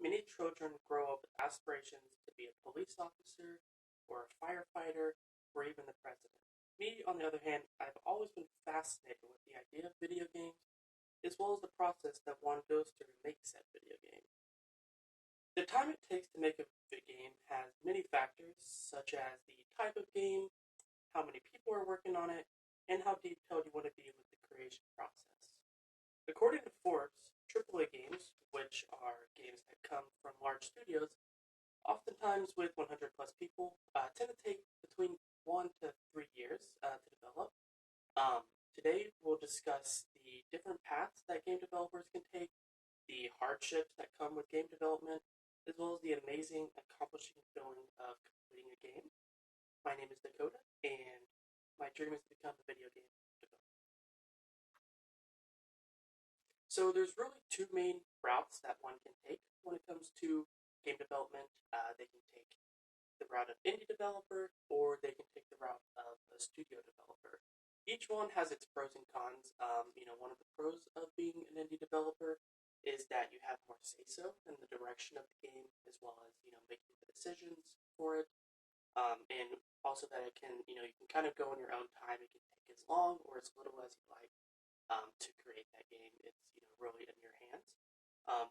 Many children grow up with aspirations to be a police officer or a firefighter or even the president. Me, on the other hand, I've always been fascinated with the idea of video games as well as the process that one goes through to make said video game. The time it takes to make a video game has many factors, such as the type of game, how many people are working on it, and how detailed you want to be with the creation process. According to Forbes, AAA games, which are games that come from large studios, oftentimes with 100 plus people, tend to take between 1 to 3 years to develop. Today, we'll discuss the different paths that game developers can take, the hardships that come with game development, as well as the amazing, accomplishing feeling of completing a game. My name is Dakota, and my dream is to become a video game developer. So there's really two main routes that one can take when it comes to game development. They can take the route of indie developer, or they can take the route of a studio developer. Each one has its pros and cons. One of the pros of being an indie developer is that you have more say-so in the direction of the game, as well as making the decisions for it, and also that it can you can kind of go in your own time. It can take as long or as little as you like to create that game. It's really in your hands.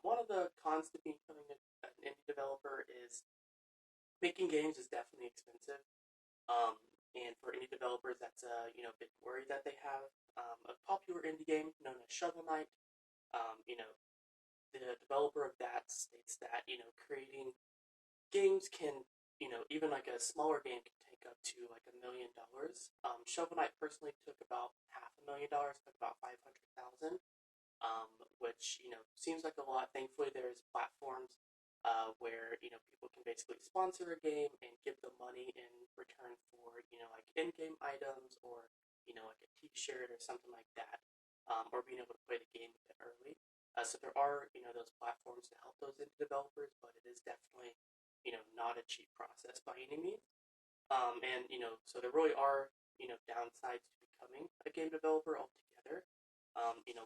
One of the cons to becoming an indie developer is making games is definitely expensive. And for indie developers, that's a big worry that they have. A popular indie game known as Shovel Knight, the developer of that states that creating games can even like a smaller game can take up to like $1 million. Shovel Knight personally took about $500,000, took about 500,000, which seems like a lot. Thankfully, there's platforms where people can basically sponsor a game and give them money in return for like in-game items or like a T-shirt or something like that, or being able to play the game a bit early. So there are those platforms to help those indie developers, but it is definitely not a cheap process by any means. And so there really are downsides to becoming a game developer altogether.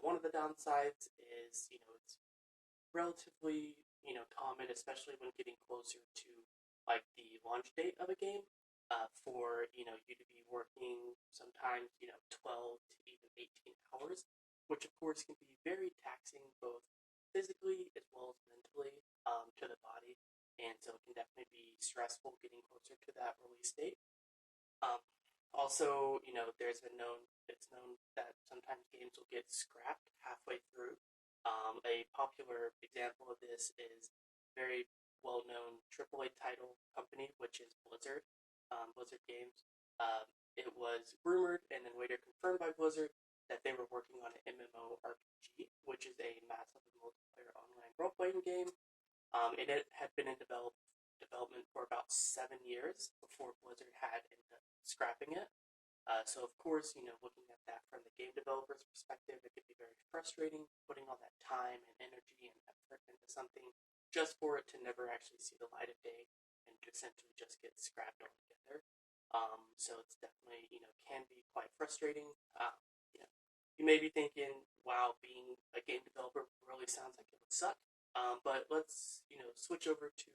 One of the downsides is it's relatively common, especially when getting closer to like the launch date of a game, for you to be working sometimes 12 to even 18 hours, which of course can be very taxing both physically as well as mentally, to the body, and so it can definitely be stressful getting closer to that release date. Um, Also, it's known that sometimes games will get scrapped halfway through. A popular example of this is very well-known AAA title company, which is Blizzard, Blizzard Games. It was rumored and then later confirmed by Blizzard that they were working on an MMORPG, which is a massive multiplayer online role-playing game. And it had been in development for about 7 years before Blizzard had ended up scrapping it. So of course, looking at that from the game developer's perspective, it could be very frustrating putting all that time and energy and effort into something just for it to never actually see the light of day and to essentially just get scrapped altogether. So it's definitely can be quite frustrating. You know, you may be thinking, "Wow, being a game developer really sounds like it would suck." But let's switch over to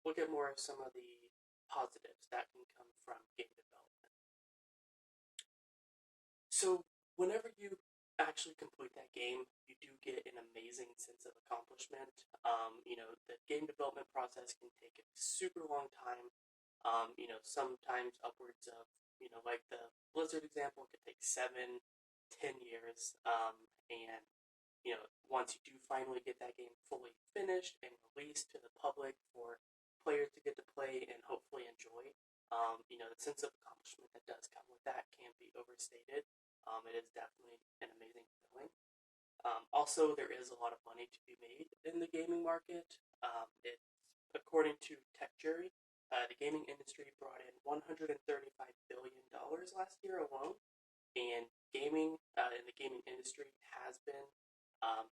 look at more of some of the positives that can come from game development. So whenever you actually complete that game, you do get an amazing sense of accomplishment. The game development process can take a super long time. Sometimes upwards of like the Blizzard example, it could take 7, 10 years. And once you do finally get that game fully finished and released to the public for players to get to play and hopefully enjoy, the sense of accomplishment that does come with that can't be overstated. It is definitely an amazing feeling. Also, there is a lot of money to be made in the gaming market. It's according to TechJury, the gaming industry brought in $135 billion last year alone, and gaming in the gaming industry has been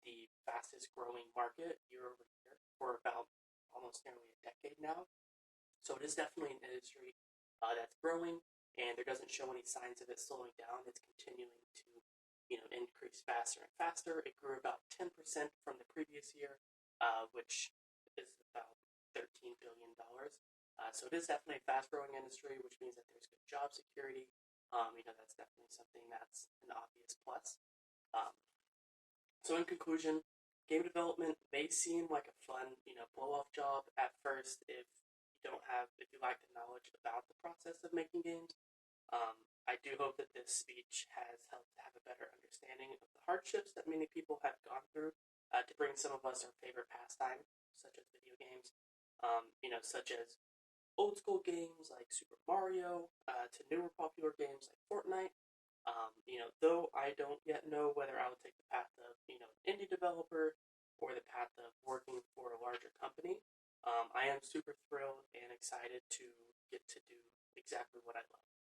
the fastest growing market year over year for about almost nearly a decade now. So it is definitely an industry that's growing, and there doesn't show any signs of it slowing down. It's continuing to increase faster and faster. It grew about 10% from the previous year, which is about $13 billion. So it is definitely a fast-growing industry, which means that there's good job security. That's definitely something that's an obvious plus. Um, so in conclusion, game development may seem like a fun, blow-off job at first if you lack the knowledge about the process of making games. I do hope that this speech has helped have a better understanding of the hardships that many people have gone through to bring some of us our favorite pastime, such as video games, such as old school games like Super Mario to newer popular games like Fortnite. Though I don't yet know whether I will take the path of, an indie developer or the path of working for a larger company, I am super thrilled and excited to get to do exactly what I love.